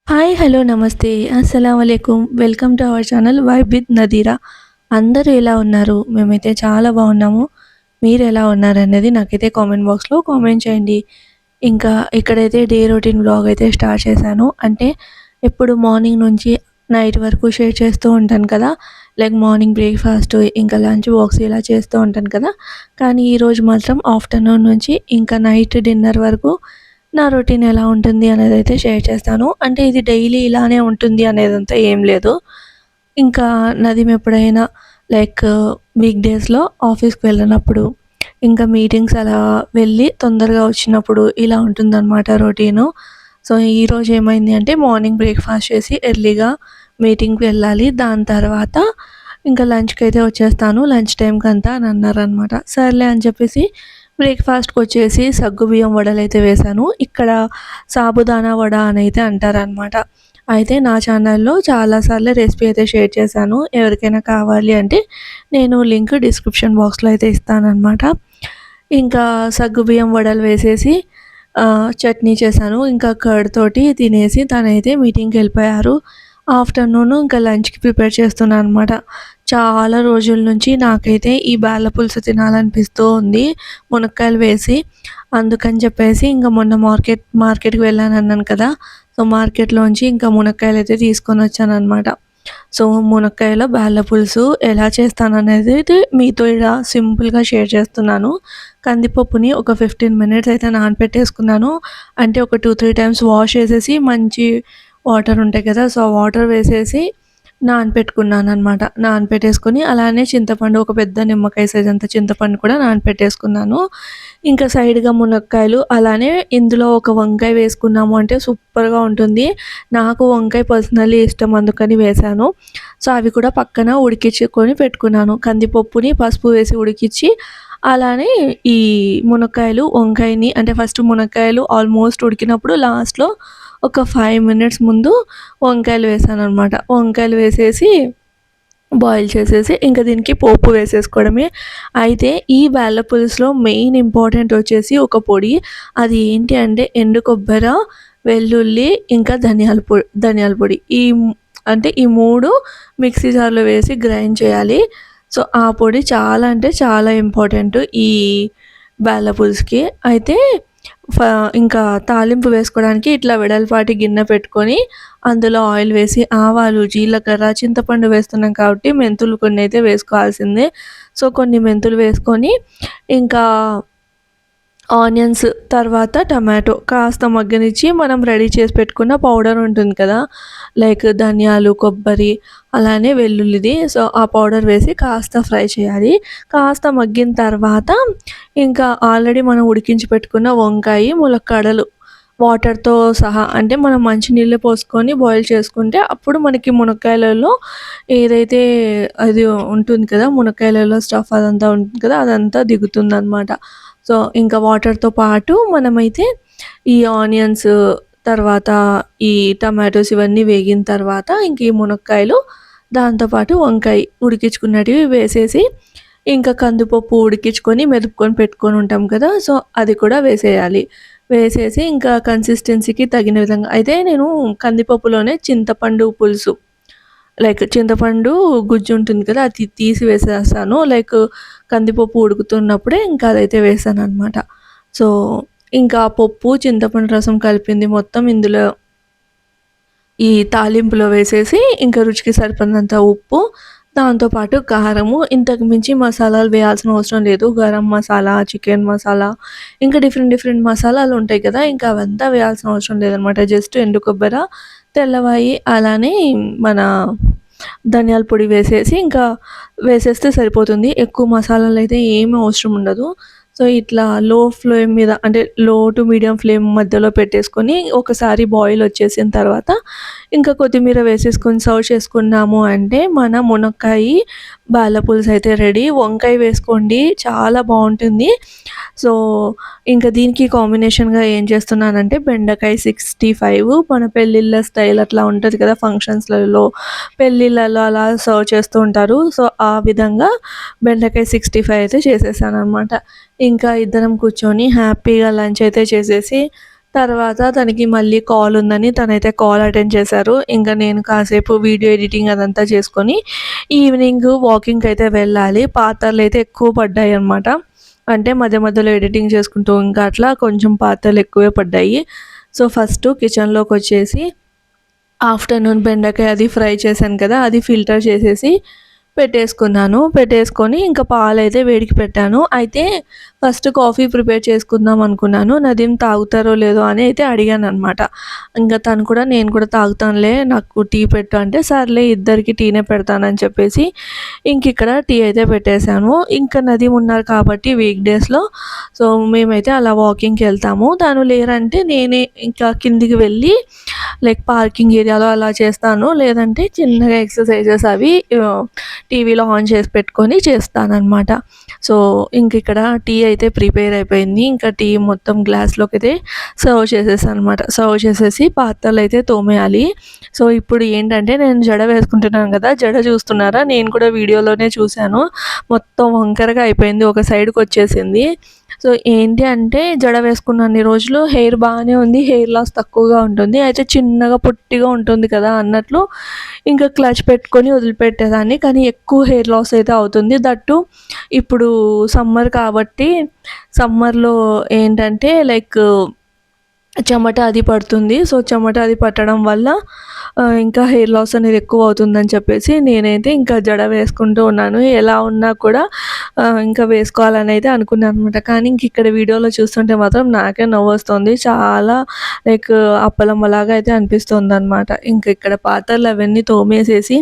Hi hello నమస్తే అస్సలం అయికుం welcome to our channel vibe with Nadira. అందరూ ఎలా ఉన్నారు? మేమైతే చాలా బాగున్నాము. మీరు ఎలా ఉన్నారు అనేది నాకైతే కామెంట్ బాక్స్లో కామెంట్ చేయండి. ఇంకా ఇక్కడైతే డే రొటీన్ వ్లాగ్ అయితే స్టార్ట్ చేశాను. అంటే ఎప్పుడు మార్నింగ్ నుంచి నైట్ వరకు షేర్ చేస్తూ ఉంటాను కదా, లైక్ మార్నింగ్ బ్రేక్ఫాస్ట్ ఇంకా లంచ్ బాక్స్ ఇలా చేస్తూ ఉంటాను కదా. కానీ ఈరోజు మాత్రం ఆఫ్టర్నూన్ నుంచి ఇంకా నైట్ డిన్నర్ వరకు నా రొటీన్ ఎలా ఉంటుంది అనేదైతే షేర్ చేస్తాను. అంటే ఇది డైలీ ఇలానే ఉంటుంది అనేదంతా ఏం లేదు. ఇంకా నదీమ్ ఎప్పుడైనా లైక్ వీక్ డేస్‌లో ఆఫీస్‌కి వెళ్ళినప్పుడు, ఇంకా మీటింగ్స్ అలా వెళ్ళి తొందరగా వచ్చినప్పుడు ఇలా ఉంటుందన్నమాట రొటీను. సో, ఈరోజు ఏమైంది అంటే మార్నింగ్ బ్రేక్‌ఫాస్ట్ చేసి ఎర్లీగా మీటింగ్‌కి వెళ్ళాలి. దాని తర్వాత ఇంకా లంచ్‌కైతే వచ్చేస్తాను. లంచ్ టైంకంతా అని అన్నారనమాట. సర్లే అని చెప్పేసి బ్రేక్‌ఫాస్ట్‌కొచ్చేసి సగ్గుబియ్యం వడలైతే వేశాను. ఇక్కడ సాబుదానా వడ అనైతే అంటారనమాట. అయితే నా ఛానల్‌లో చాలా సార్లు రెసిపీ అయితే షేర్ చేశాను. ఎవరికైనా కావాలి అంటే నేను లింక్ డిస్క్రిప్షన్ బాక్స్‌లో అయితే ఇస్తాననమాట. ఇంకా సగ్గుబియ్యం వడలు వేసేసి చట్నీ చేశాను. ఇంకా కర్డ్ తోటి తినేసి తనైతే మీటింగ్‌కెళ్ళిపోయారు. ఆఫ్టర్‌నూన్ ఇంకా లంచ్‌కి ప్రిపేర్ చేస్తున్నా అనమాట. చాలా రోజుల నుంచి నాకైతే ఈ బేళ్ళ పులుసు తినాలనిపిస్తూ ఉంది మునక్కాయలు వేసి. అందుకని చెప్పేసి ఇంక మొన్న మార్కెట్‌కి వెళ్ళానన్నాను కదా. సో, మార్కెట్‌లోంచి ఇంకా మునక్కాయలైతే తీసుకొనొచ్చాననమాట. సో, మునక్కాయల బేళ్ళ పులుసు ఎలా చేస్తాననేది అయితే మీతో ఇలా సింపుల్‌గా షేర్ చేస్తున్నాను. కందిపప్పుని ఒక 15 మినిట్స్ అయితే నానపెట్టేసుకున్నాను. అంటే ఒక 2, 3 టైమ్స్ వాష్ చేసేసి మంచి వాటర్ ఉంటాయి కదా. సో, ఆ వాటర్ వేసేసి నానపెట్టుకున్నాననమాట. నానపెట్టేసుకొని అలానే చింతపండు ఒక పెద్ద నిమ్మకాయ సైజ్ అంత చింతపండు కూడా నానపెట్టేసుకున్నాను. ఇంకా సైడ్‌గా మునక్కాయలు అలానే ఇందులో ఒక వంకాయ వేసుకున్నాము అంటే సూపర్‌గా ఉంటుంది. నాకు వంకాయ పర్సనల్లీ ఇష్టం అందుకని వేశాను. సో, అవి కూడా పక్కన ఉడికించుకొని పెట్టుకున్నాను. కందిపప్పుని పసుపు వేసి ఉడికిచ్చి అలానే ఈ మునక్కాయలు, వంకాయని అంటే ఫస్ట్ మునక్కాయలు ఆల్మోస్ట్ ఉడికినప్పుడు లాస్ట్‌లో ఒక 5 మినిట్స్ ముందు వంకాయలు వేసాననమాట. వంకాయలు వేసేసి బాయిల్ చేసేసి ఇంక దీనికి పోపు వేసేసుకోవడమే. అయితే ఈ బేళ్ళ పులుసులో మెయిన్ ఇంపార్టెంట్ వచ్చేసి ఒక పొడి. అది ఏంటి అంటే ఎండు కొబ్బర, వెల్లుల్లి ఇంకా ధనియాల పొడి. అంటే ఈ 3 మిక్సీ జార్‌లో వేసి గ్రైండ్ చేయాలి. సో, ఆ పొడి చాలా అంటే చాలా ఇంపార్టెంటు ఈ బేళ్ళ పులుసుకి. అయితే ఫ ఇంకా తాలింపు వేసుకోవడానికి ఇట్లా వెడల్పాటి గిన్నె పెట్టుకొని అందులో ఆయిల్ వేసి ఆవాలు, జీలకర్ర, చింతపండు వేస్తున్నాం కాబట్టి మెంతులు కొన్నైతే వేసుకోవాల్సిందే. సో, కొన్ని మెంతులు వేసుకొని ఇంకా ఆనియన్స్, తర్వాత టమాటో కాస్త మగ్గనిచ్చి మనం రెడీ చేసి పెట్టుకున్న పౌడర్ ఉంటుంది కదా, లైక్ ధనియాలు, కొబ్బరి అలానే వెల్లుల్లిది. సో, ఆ పౌడర్ వేసి కాస్త ఫ్రై చేయాలి. కాస్త మగ్గిన తర్వాత ఇంకా ఆల్రెడీ మనం ఉడికించి పెట్టుకున్న వంకాయి, ములక్కాడలు వాటర్‌తో సహా అంటే మనం మంచినీళ్ళు పోసుకొని బాయిల్ చేసుకుంటే అప్పుడు మనకి మునక్కాయలలో ఏదైతే అది ఉంటుంది కదా, మునక్కాయలలో స్టఫ్ అదంతా ఉంటుంది కదా, అదంతా దిగుతుందనమాట. సో, ఇంకా వాటర్‌తో పాటు మనమైతే ఈ ఆనియన్స్, తర్వాత ఈ టమాటోస్ ఇవన్నీ వేగిన తర్వాత ఇంక ఈ మునక్కాయలు, దాంతో పాటు వంకాయ ఉడికించుకున్నటివి వేసేసి ఇంకా కందిపప్పు ఉడికించుకొని మెదుపుకొని పెట్టుకొని ఉంటాం కదా. సో, అది కూడా వేసేయాలి. వేసేసి ఇంకా కన్సిస్టెన్సీకి తగిన విధంగా అయితే నేను కందిపప్పులోనే చింతపండు పులుసు లైక్ చింతపండు గుజ్జు ఉంటుంది కదా, అది తీసి వేసేస్తాను. లైక్ కందిపప్పు ఉడుకుతున్నప్పుడే ఇంకా అదైతే వేసాననమాట. సో, ఇంకా పప్పు, చింతపండు రసం కలిపింది మొత్తం ఇందులో ఈ తాలింపులో వేసేసి ఇంకా రుచికి సరిపడినంత ఉప్పు, దాంతో పాటు కారము, ఇంతకు మించి మసాలాలు వేయాల్సిన అవసరం లేదు. గరం మసాలా, చికెన్ మసాలా ఇంకా డిఫరెంట్ డిఫరెంట్ మసాలాలు ఉంటాయి కదా, ఇంకా అవంతా వేయాల్సిన అవసరం లేదనమాట. జస్ట్ ఎండు కొబ్బర, తెల్లవాయి అలానే మన ధనియాల పొడి వేసేసి ఇంకా వేసేస్తే సరిపోతుంది. ఎక్కువ మసాలాలైతే ఏమి అవసరం ఉండదు. సో, ఇట్లా లో ఫ్లేమ్ మీద అంటే లో టు మీడియం ఫ్లేమ్ మధ్యలో పెట్టేసుకొని ఒకసారి బాయిల్ వచ్చేసిన తర్వాత ఇంకా కొత్తిమీర వేసేసుకొని సర్వ్ చేసుకున్నాము అంటే మన మునక్కాయి బాల పులుసు అయితే రెడీ. వంకాయ వేసుకోండి చాలా బావుంటుంది. సో, ఇంకా దీనికి కాంబినేషన్‌గా ఏం చేస్తున్నానంటే బెండకాయ 65 మన పెళ్ళిళ్ళ స్టైల్ అట్లా ఉంటది కదా, ఫంక్షన్స్‌లలో, పెళ్ళిళ్ళలో అలా సర్వ్ చేస్తూ ఉంటారు. సో, ఆ విధంగా బెండకాయ 65 అయితే చేసేసాననమాట. ఇంకా ఇద్దరం కూర్చొని హ్యాపీగా లంచ్ అయితే చేసేసి తర్వాత తనకి మళ్ళీ కాల్ ఉందని తనైతే కాల్ అటెండ్ చేశారు. ఇంకా నేను కాసేపు వీడియో ఎడిటింగ్ అదంతా చేసుకొని ఈవినింగ్ వాకింగ్‌కైతే వెళ్ళాలి. పాతర్లయితే ఎక్కువ పడ్డాయన్నమాట. అంటే మధ్య మధ్యలో ఎడిటింగ్ చేసుకుంటూ ఇంకా అట్లా కొంచెం పాతర్లు ఎక్కువే పడ్డాయి. సో, ఫస్ట్ కిచెన్‌లోకొచ్చేసి ఆఫ్టర్‌నూన్ బెండకాయ అది ఫ్రై చేశాను కదా! అది ఫిల్టర్ చేసేసి పెట్టేసుకొని ఇంకా పాలైతే వేడికి పెట్టాను. అయితే ఫస్ట్ కాఫీ ప్రిపేర్ చేసుకుందాం అనుకున్నాను. నదీమ్ తాగుతారో లేదో అని అయితే అడిగాననమాట. ఇంకా తను కూడా నేను కూడా తాగుతానులే నాకు టీ పెట్టు అంటే, సర్లే ఇద్దరికి టీనే పెడతానని చెప్పేసి ఇంకిక్కడ టీ అయితే పెట్టేశాను. ఇంకా నదీమ్ ఉన్నారు కాబట్టి వీక్ డేస్‌లో సో, మేమైతే అలా వాకింగ్‌కెళ్తాము. తను లేరంటే నేనే ఇంకా కిందికి వెళ్ళి లైక్ పార్కింగ్ ఏరియాలో అలా చేస్తాను. లేదంటే చిన్నగా ఎక్సర్‌సైజెస్ అవి టీవీలో ఆన్ చేసి పెట్టుకొని చేస్తాననమాట. సో, ఇంకిక్కడ టీ అయితే ప్రిపేర్ అయిపోయింది. ఇంకా టీ మొత్తం గ్లాస్‌లోకైతే సర్వ్ చేసేసాననమాట. సర్వ్ చేసేసి పాత్రలైతే తోమేయాలి. సో, ఇప్పుడు ఏంటంటే నేను జడ వేసుకుంటున్నాను కదా! జడ చూస్తున్నారా? నేను కూడా వీడియోలోనే చూశాను. మొత్తం వంకరగా అయిపోయింది. ఒక సైడ్‌కొచ్చేసింది. సో, ఏంటి అంటే జడ వేసుకున్న అన్ని రోజులు హెయిర్ బాగానే ఉంది. హెయిర్ లాస్ తక్కువగా ఉంటుంది. అయితే చిన్నగా పొట్టిగా ఉంటుంది కదా అన్నట్లు ఇంకా క్లచ్ పెట్టుకొని వదిలిపెట్టేదాన్ని. కానీ ఎక్కువ హెయిర్ లాస్ అయితే అవుతుంది. దట్టు ఇప్పుడు సమ్మర్ కాబట్టి సమ్మర్‌లో ఏంటంటే లైక్ చెమట అది పడుతుంది. సో, చెమట అది పట్టడం వల్ల ఇంకా హెయిర్ లాస్ అనేది ఎక్కువ అవుతుందని చెప్పేసి నేనైతే ఇంకా జడ వేసుకుంటూ ఉన్నాను. ఎలా ఉన్నా కూడా ఇంకా వేసుకోవాలని అయితే అనుకున్నాననమాట. కానీ ఇంక ఇక్కడ వీడియోలో చూస్తుంటే మాత్రం నాకే నవ్వొస్తుంది. చాలా లైక్ అప్పలమ్మలాగా అయితే అనిపిస్తుందనమాట. ఇంక ఇక్కడ పాత్రలు అవన్నీ తోమేసేసి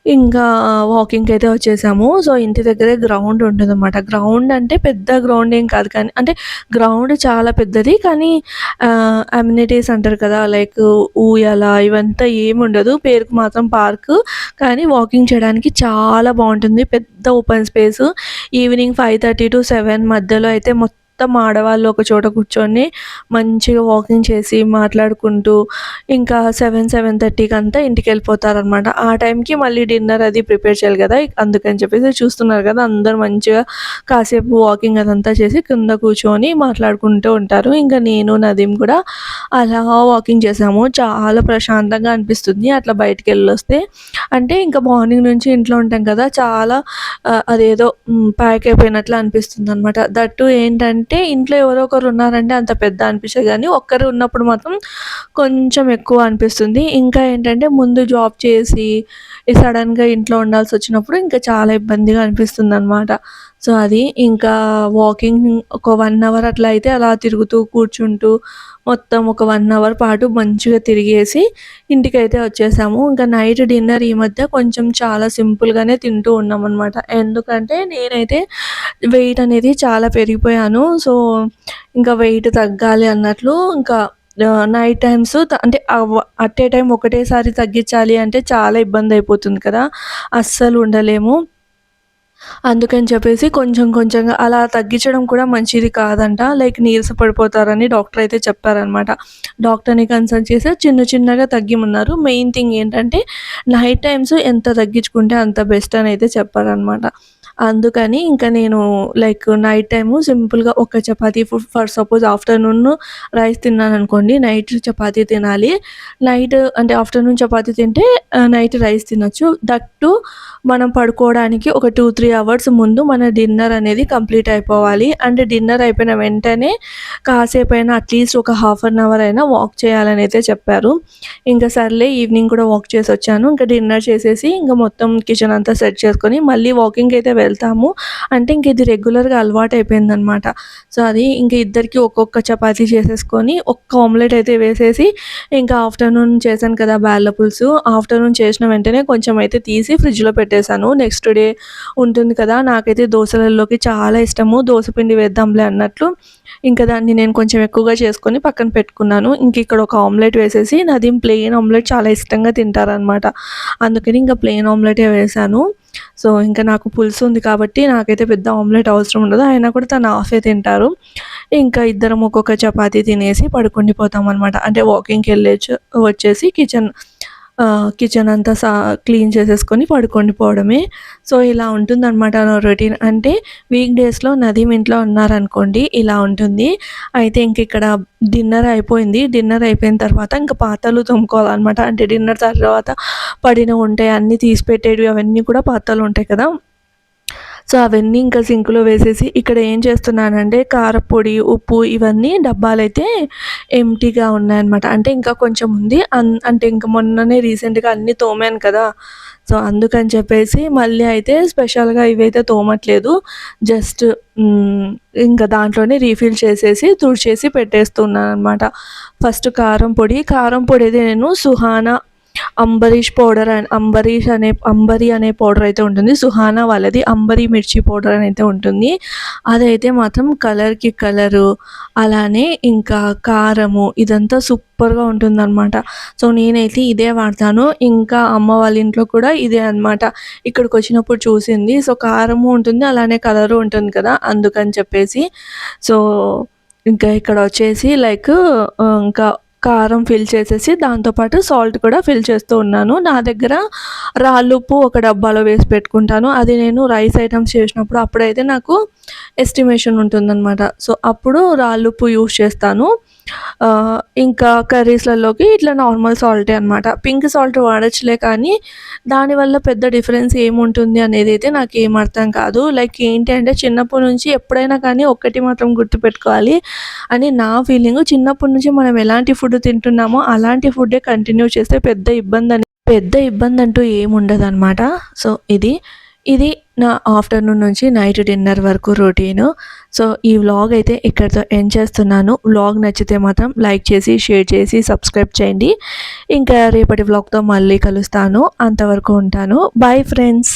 ఇంకా వాకింగ్‌కైతే వచ్చేసాము. సో, ఇంటి దగ్గరే గ్రౌండ్ ఉంటుందనమాట. గ్రౌండ్ అంటే పెద్ద గ్రౌండ్ ఏం కాదు కానీ అంటే గ్రౌండ్ చాలా పెద్దది. కానీ అమ్యూనిటీస్ అంటారు కదా! లైక్ ఊయల ఇవంతా ఏముండదు. పేరుకు మాత్రం పార్కు. కానీ వాకింగ్ చేయడానికి చాలా బావుంటుంది. పెద్ద ఓపెన్ స్పేసు. ఈవినింగ్ 5:30-7 మధ్యలో అయితే మొత్తం ఆడవాళ్ళు ఒక చోట కూర్చొని మంచిగా వాకింగ్ చేసి మాట్లాడుకుంటూ ఇంకా 7:30కి అంతా ఇంటికెళ్ళిపోతారనమాట. ఆ టైంకి మళ్ళీ డిన్నర్ అది ప్రిపేర్ చేయాలి కదా! అందుకని చెప్పేసి చూస్తున్నారు కదా! అందరూ మంచిగా కాసేపు వాకింగ్ అదంతా చేసి కింద కూర్చొని మాట్లాడుకుంటూ ఉంటారు. ఇంకా నేను, నదీమ్ కూడా అలా వాకింగ్ చేసాము. చాలా ప్రశాంతంగా అనిపిస్తుంది అట్లా బయటికెళ్ళొస్తే. అంటే ఇంకా మార్నింగ్ నుంచి ఇంట్లో ఉంటాం కదా! చాలా అదేదో ప్యాక్ అయిపోయినట్లు అనిపిస్తుందనమాట. దట్టు ఏంటంటే ఇంట్లో ఎవరో ఒకరు ఉన్నారంటే అంత పెద్ద అనిపించదు గానీ ఒక్కరే ఉన్నప్పుడు మాత్రం కొంచెం ఎక్కువ అనిపిస్తుంది. ఇంకా ఏంటంటే ముందు జాబ్ చేసి సడన్‌గా ఇంట్లో ఉండాల్సొచ్చినప్పుడు ఇంకా చాలా ఇబ్బందిగా అనిపిస్తుందనమాట. సో, అది ఇంకా వాకింగ్ ఒక 1 అవర్ అట్లా అయితే అలా తిరుగుతూ, కూర్చుంటూ మొత్తం ఒక 1 అవర్ పాటు మంచిగా తిరిగేసి ఇంటికైతే వచ్చేసాము. ఇంకా నైట్ డిన్నర్ ఈ మధ్య కొంచెం చాలా సింపుల్‌గానే తింటూ ఉన్నామనమాట. ఎందుకంటే నేనైతే వెయిట్ అనేది చాలా పెరిగిపోయాను. సో, ఇంకా వెయిట్ తగ్గాలి అన్నట్లు ఇంకా నైట్ టైమ్స్ అంటే అట్ ఏ టైమ్ ఒకటేసారి తగ్గించాలి అంటే చాలా ఇబ్బందయిపోతుంది కదా! అస్సలు ఉండలేము. అందుకని చెప్పేసి కొంచెం కొంచెంగా అలా తగ్గించడం కూడా మంచిది కాదంట. లైక్ నీరస పడిపోతారని డాక్టర్ అయితే చెప్పారనమాట. డాక్టర్‌ని కన్సల్ట్ చేసి చిన్న చిన్నగా తగ్గిమన్నారు. మెయిన్ థింగ్ ఏంటంటే నైట్ టైమ్స్ ఎంత తగ్గించుకుంటే అంత బెస్ట్ అని అయితే చెప్పారనమాట. అందుకని ఇంకా నేను లైక్ నైట్ టైము సింపుల్‌గా ఒక చపాతీ ఫర్ సపోజ్ ఆఫ్టర్‌నూన్ రైస్ తిన్నాననుకోండి, నైట్ చపాతీ తినాలి. నైట్ అంటే ఆఫ్టర్‌నూన్ చపాతీ తింటే నైట్ రైస్ తినొచ్చు. దట్ టూ మనం పడుకోవడానికి ఒక 2-3 అవర్స్ ముందు మన డిన్నర్ అనేది కంప్లీట్ అయిపోవాలి. అండ్ డిన్నర్ అయిపోయిన వెంటనే కాసేపైనా అట్‌లీస్ట్ ఒక హాఫ్ అన్ అవర్ అయినా వాక్ చేయాలని అయితే చెప్పారు. ఇంకా సర్లే ఈవినింగ్ కూడా వాక్ చేసొచ్చాను. ఇంకా డిన్నర్ చేసేసి ఇంక మొత్తం కిచెన్ అంతా సెట్ చేసుకొని మళ్ళీ వాకింగ్‌కి అయితే వెళ్తాము. అంటే ఇంక ఇది రెగ్యులర్‌గా అలవాటయిపోయిందనమాట. సో, అది ఇంక ఇద్దరికి ఒక్కొక్క చపాతీ చేసేసుకొని ఒక్క ఆమ్లెట్ అయితే వేసేసి ఇంకా ఆఫ్టర్‌నూన్ చేశాను కదా బ్యాళ్ళ పులుసు, ఆఫ్టర్‌నూన్ చేసిన వెంటనే కొంచెం అయితే తీసి ఫ్రిడ్జ్‌లో పెట్టేశాను. నెక్స్ట్ డే ఉంటుంది కదా! నాకైతే దోసలల్లోకి చాలా ఇష్టము. దోస పిండి వేద్దాంలే అన్నట్లు ఇంకా దాన్ని నేను కొంచెం ఎక్కువగా చేసుకొని పక్కన పెట్టుకున్నాను. ఇంక ఇక్కడ ఒక ఆమ్లెట్ వేసేసి నదీమ్ ప్లెయిన్ ఆమ్లెట్ చాలా ఇష్టంగా తింటారనమాట. అందుకని ఇంకా ప్లెయిన్ ఆమ్లెటే వేశాను. సో, ఇంకా నాకు పులుసు ఉంది కాబట్టి నాకైతే పెద్ద ఆమ్లెట్ అవసరం ఉండదు. అయినా కూడా తను హాఫే తింటారు. ఇంకా ఇద్దరం ఒక్కొక్క చపాతీ తినేసి పడుకుండిపోతామనమాట. అంటే వాకింగ్‌కెళ్ళేసి వచ్చేసి కిచెన్ కిచెన్ అంతా క్లీన్ చేసేసుకొని పడుకొని పోవడమే. సో, ఇలా ఉంటుందనమాట నా రొటీన్. అంటే వీక్ డేస్‌లో నదీమ్ ఇంట్లో ఉన్నారనుకోండి ఇలా ఉంటుంది. అయితే ఇంకిక్కడ డిన్నర్ అయిపోయింది. డిన్నర్ అయిపోయిన తర్వాత ఇంక పాత్రలు తోముకోవాలనమాట. అంటే డిన్నర్ తర్వాత పడినవుంటాయి అన్నీ తీసి పెట్టేటివి అవన్నీ కూడా పాత్రలుంటాయి కదా! సో, అవన్నీ ఇంకా సింక్‌లో వేసేసి ఇక్కడ ఏం చేస్తున్నానంటే కారప్పొడి, ఉప్పు ఇవన్నీ డబ్బాలైతే ఎంప్టీగా ఉన్నాయన్నమాట. అంటే ఇంకా కొంచెం ఉంది. అంటే ఇంక మొన్ననే రీసెంట్‌గా అన్నీ తోమాను కదా! సో, అందుకని చెప్పేసి మళ్ళీ అయితే స్పెషల్‌గా ఇవైతే తోమట్లేదు. జస్ట్ ఇంకా దాంట్లోనే రీఫిల్ చేసేసి తుడిచేసి పెట్టేస్తున్నాననమాట. ఫస్ట్ కారం పొడి అయితే నేను సుహానా అంబరి అనే పౌడర్ అయితే ఉంటుంది. సుహానా వాళ్ళది అంబరి మిర్చి పౌడర్ అని అయితే ఉంటుంది. అదైతే మాత్రం కలర్‌కి కలరు, అలానే ఇంకా కారము ఇదంతా సూపర్‌గా ఉంటుందనమాట. సో, నేనైతే ఇదే వాడతాను. ఇంకా అమ్మ వాళ్ళ ఇంట్లో కూడా ఇదే అనమాట. ఇక్కడికొచ్చినప్పుడు చూసింది. సో, కారము ఉంటుంది, అలానే కలరు ఉంటుంది కదా! అందుకని చెప్పేసి. సో, ఇంకా ఇక్కడొచ్చేసి ఇంకా కారం ఫిల్ చేసేసి దాంతో పాటు సాల్ట్ కూడా ఫిల్ చేస్తూ ఉన్నాను. నా దగ్గర రాళ్ళుప్పు ఒక డబ్బాలో వేసి పెట్టుకుంటాను. అది నేను రైస్ ఐటెమ్స్ చేసినప్పుడు అప్పుడైతే నాకు ఎస్టిమేషన్ ఉంటుందనమాట. సో, అప్పుడు రాళ్ళుప్పు యూజ్ చేస్తాను. ఇంకా కర్రీస్‌లలోకి ఇట్లా నార్మల్ సాల్టే అనమాట. పింక్ సాల్ట్ వాడొచ్చులే కానీ దానివల్ల పెద్ద డిఫరెన్స్ ఏముంటుంది అనేదైతే నాకేం అర్థం కాదు. ఏంటి అంటే చిన్నప్పటి నుంచి ఎప్పుడైనా కానీ ఒక్కటి మాత్రం గుర్తుపెట్టుకోవాలి అని నా ఫీలింగు. చిన్నప్పటి నుంచి మనం ఎలాంటి ఫుడ్ తింటున్నామో అలాంటి ఫుడ్డే కంటిన్యూ చేస్తే పెద్ద ఇబ్బందంటూ ఏముండదనమాట. సో, ఇది నా ఆఫ్టర్‌నూన్ నుంచి నైట్ డిన్నర్ వరకు రొటీను. సో, ఈ వ్లాగ్ అయితే ఇక్కడితో ఎండ్ చేస్తున్నాను. వ్లాగ్ నచ్చితే మాత్రం లైక్ చేసి, షేర్ చేసి, సబ్స్క్రైబ్ చేయండి. ఇంకా రేపటి వ్లాగ్‌తో మళ్ళీ కలుస్తాను. అంతవరకు ఉంటాను. Bye friends.